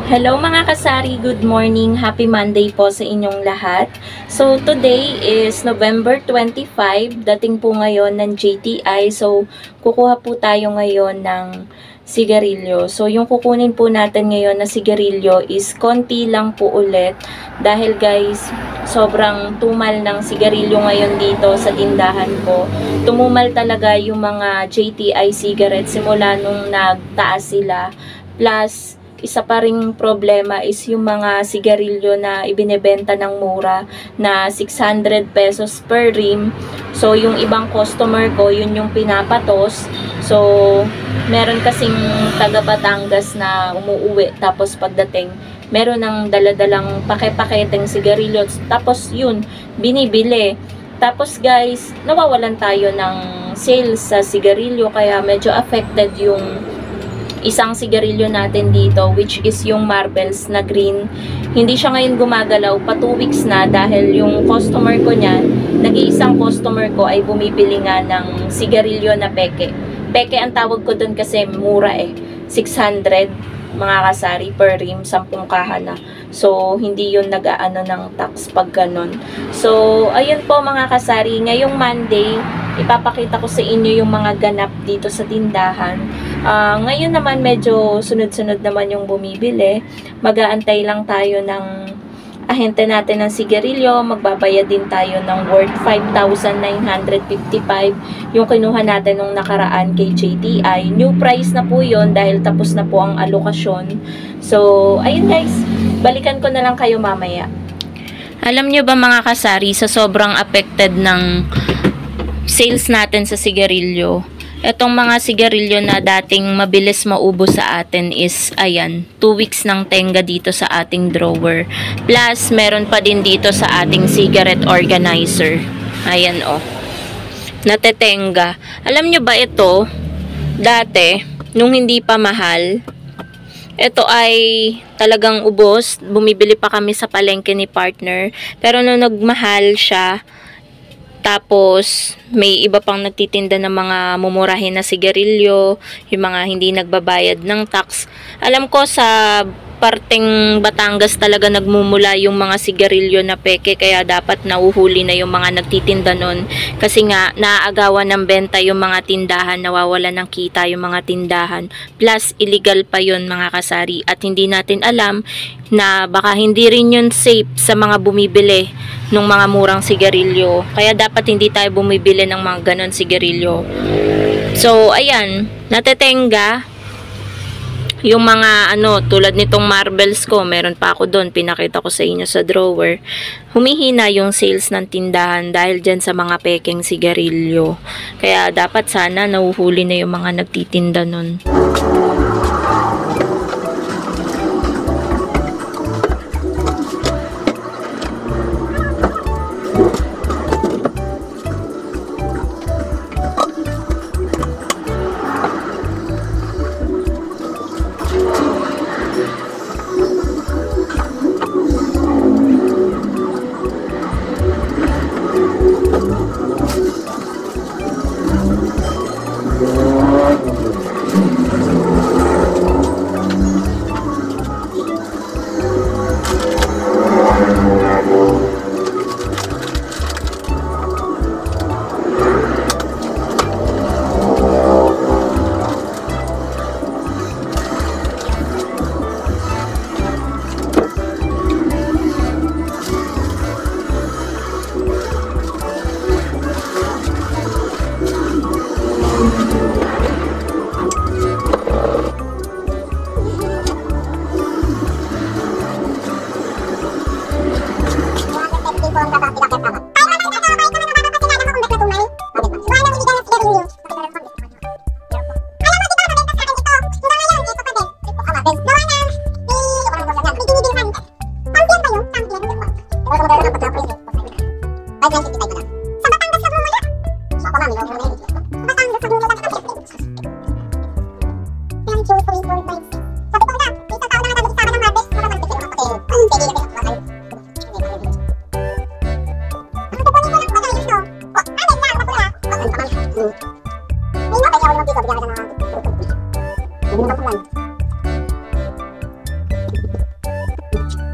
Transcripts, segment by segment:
Hello mga kasari, good morning, happy Monday po sa inyong lahat. So today is November 25, dating po ngayon ng JTI. So kukuha po tayo ngayon ng sigarilyo. So yung kukunin po natin ngayon na sigarilyo is konti lang po ulit. Dahil guys, sobrang tumal ng sigarilyo ngayon dito sa tindahan ko. Tumumal talaga yung mga JTI cigarettes simula nung nagtaas sila. Plus, isa pa ring problema is yung mga sigarilyo na ibinebenta ng mura na 600 pesos per rim. So, yung ibang customer ko, yun yung pinapatos. So, meron kasing taga Batangas na umuuwi. Tapos pagdating, meron ng daladalang pake-paketeng sigarilyo. Tapos yun, binibili. Tapos guys, nawawalan tayo ng sales sa sigarilyo. Kaya medyo affected yung isang sigarilyo natin dito, which is yung Marvels na green. Hindi siya ngayon gumagalaw pa 2 weeks na dahil yung customer ko niyan, nag-iisang customer ko ay bumibili nga ng sigarilyo na peke. Peke ang tawag ko doon kasi mura eh. 600 mga kasari per rim, 10 kaha na. So, hindi yun nag-aano ng tax pag ganun. So, ayun po mga kasari, ngayong Monday, ipapakita ko sa inyo yung mga ganap dito sa tindahan. Ngayon naman medyo sunod-sunod naman yung bumibili. Mag-aantay lang tayo ng ahente natin ng sigarilyo. Magbabayad din tayo ng worth 5,955 yung kinuha natin nung nakaraan kay JTI. New price na po yun dahil tapos na po ang alokasyon. So, ayun guys, balikan ko na lang kayo mamaya. Alam nyo ba mga kasari, sa sobrang affected ng sales natin sa sigarilyo, etong mga sigarilyo na dating mabilis maubos sa atin is, ayan, 2 weeks ng tenga dito sa ating drawer. Plus, meron pa din dito sa ating cigarette organizer. Ayan oh, natetenga. Alam nyo ba ito, dati, nung hindi pa mahal, ito ay talagang ubos. Bumibili pa kami sa palengke ni partner. Pero nung nagmahal siya, tapos, may iba pang nagtitinda ng mga mumurahin na sigarilyo, yung mga hindi nagbabayad ng tax. Alam ko sa parteng Batangas talaga nagmumula yung mga sigarilyo na peke, kaya dapat nauhuli na yung mga nagtitinda nun. Kasi nga, naaagawan ng benta yung mga tindahan, nawawala ng kita yung mga tindahan. Plus, illegal pa yun mga kasari. At hindi natin alam na baka hindi rin yun safe sa mga bumibili ng mga murang sigarilyo. Kaya dapat hindi tayo bumibili ng mga ganon sigarilyo. So, ayan, natetenga yung mga tulad nitong Marvels ko, meron pa ako doon, pinakita ko sa inyo sa drawer. Humihina yung sales ng tindahan dahil dyan sa mga pekeng sigarilyo. Kaya dapat sana nahuhuli na yung mga nagtitinda nun.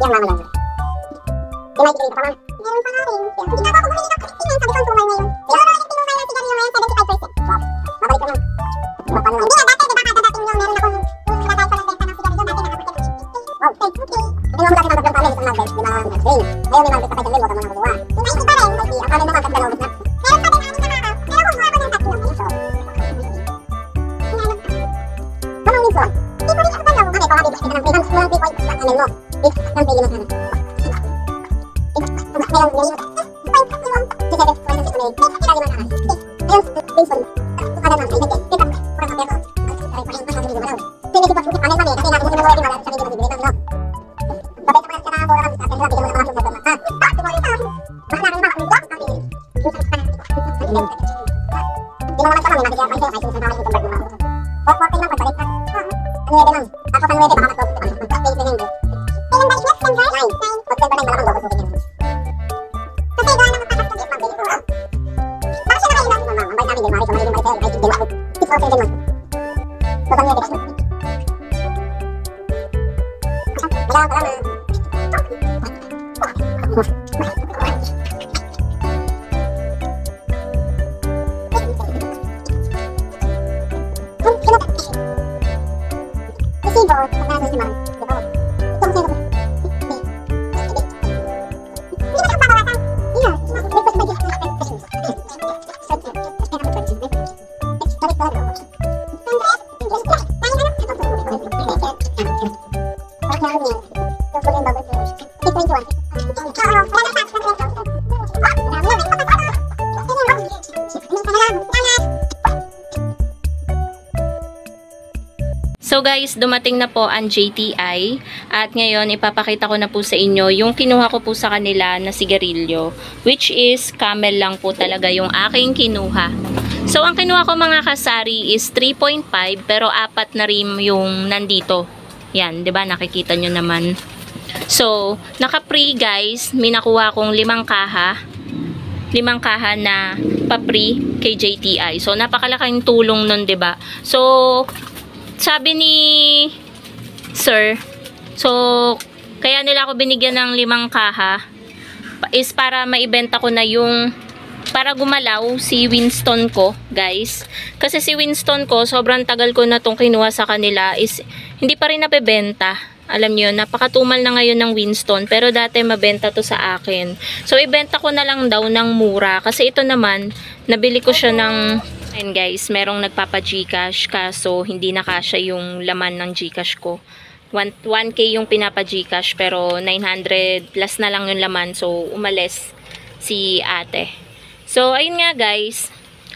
Yan mga lang. Tinay dito pa man. Meron pa nga rin. Hindi na ako bumili ng Christine sa Bicol Tumal ngayon. Pero yung pinumay ng sigarilyo ngayon, 75%. Wow. Babalik ko lang. Paano lang? Hindi na, dati, diba kada dating yung meron akong nagkatay pa ng benta ng sigarilyo, dati nakapagkat ng 50. Wow, okay. Hindi mo dati nakapagkat ng isang nagbent, di ba ang drain. Ngayon may nagbent pa kayo, huwag ka muna magawa. Yung 90 pa rin, ang kami naman pag dalawang na. Meron pa din anin na nakaka. Pero kung ako ng tatlo, so. Anong minsan? Hindi ko rin ako dalaw. Ano, pangabibig ka ng 3 months mo lang 3 points ng anil mo. Big, ng pili na sana. So guys, dumating na po ang JTI at ngayon ipapakita ko na po sa inyo yung kinuha ko po sa kanila na sigarilyo, which is Camel lang po talaga yung aking kinuha. So ang kinuha ko mga kasari is 3.5 pero 4 na rim yung nandito. Yan, 'di ba? Nakikita nyo naman. So, naka-free guys, may nakuha kong 5 kaha. 5 kaha na pa-free kay JTI. So, napakalaking tulong nun, 'di ba? So, sabi ni Sir, so, kaya nila ako binigyan ng 5 kaha is para maibenta ko na yung para gumalaw si Winston ko, guys. Kasi si Winston ko, sobrang tagal ko na itong kinuha sa kanila is hindi pa rin napebenta. Alam nyo, napakatumal na ngayon ng Winston. Pero dati mabenta to sa akin. So, ibenta ko na lang daw ng mura. Kasi ito naman, nabili ko siya ng... And guys, merong nagpapa-Gcash kaso hindi na kasya yung laman ng Gcash ko. 1K yung pinapa-Gcash pero 900 plus na lang yung laman. So, umalis si ate. So, ayun nga guys.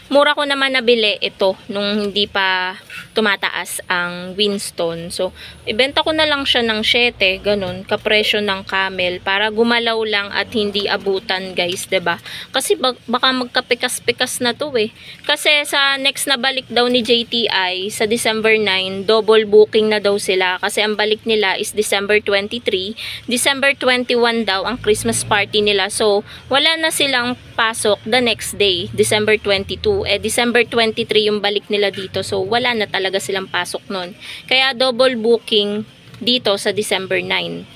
Mura ko naman nabili ito nung hindi pa tumataas ang Winston. So, ibenta ko na lang siya ng 7, ganun, kapresyo ng Camel para gumalaw lang at hindi abutan, guys, 'di ba? Kasi baka magkapikas-pikas na 'to eh. Kasi sa next na balik daw ni JTI sa December 9, double booking na daw sila kasi ang balik nila is December 23, December 21 daw ang Christmas party nila. So, wala na silang pasok the next day, December 22. December 23 yung balik nila dito. So, wala na talaga silang pasok nun. Kaya, double booking dito sa December 9.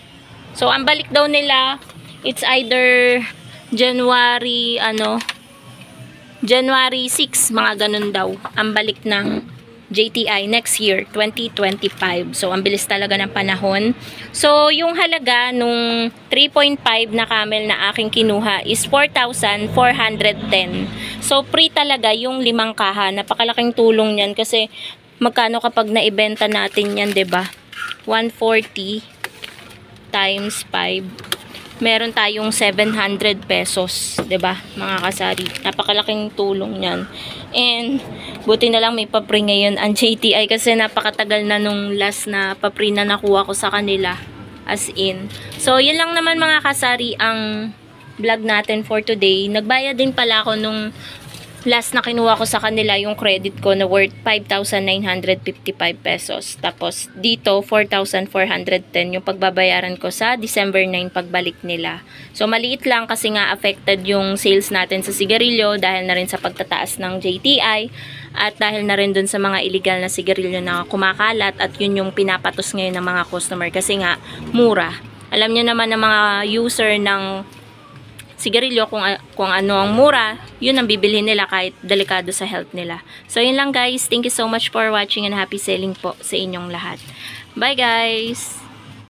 So, ang balik daw nila, it's either January 6, mga ganun daw. Ang balik ng JTI next year, 2025. So, ang bilis talaga ng panahon. So, yung halaga nung 3.5 na Camel na aking kinuha is 4,410. So, free talaga yung 5 kaha. Napakalaking tulong yan kasi magkano kapag naibenta natin yan, 'di ba? 140 times 5. Meron tayong 700 pesos, 'di ba, mga kasari? Napakalaking tulong niyan. And buti na lang may papri ngayon ang JTI kasi napakatagal na nung last na papri na nakuha ko sa kanila. As in. So, yun lang naman mga kasari ang vlog natin for today. Nagbayad din pala ako nung last na kinuha ko sa kanila yung credit ko na worth 5,955 pesos. Tapos dito 4,410 yung pagbabayaran ko sa December 9 pagbalik nila. So maliit lang kasi nga affected yung sales natin sa sigarilyo dahil na rin sa pagtataas ng JTI at dahil na rin dun sa mga illegal na sigarilyo na kumakalat at yun yung pinapatos ngayon ng mga customer kasi nga mura. Alam nyo naman ng mga user ng sigarilyo kung ano ang mura, yun ang bibilhin nila kahit delikado sa health nila. So, yun lang guys. Thank you so much for watching and happy selling po sa inyong lahat. Bye guys!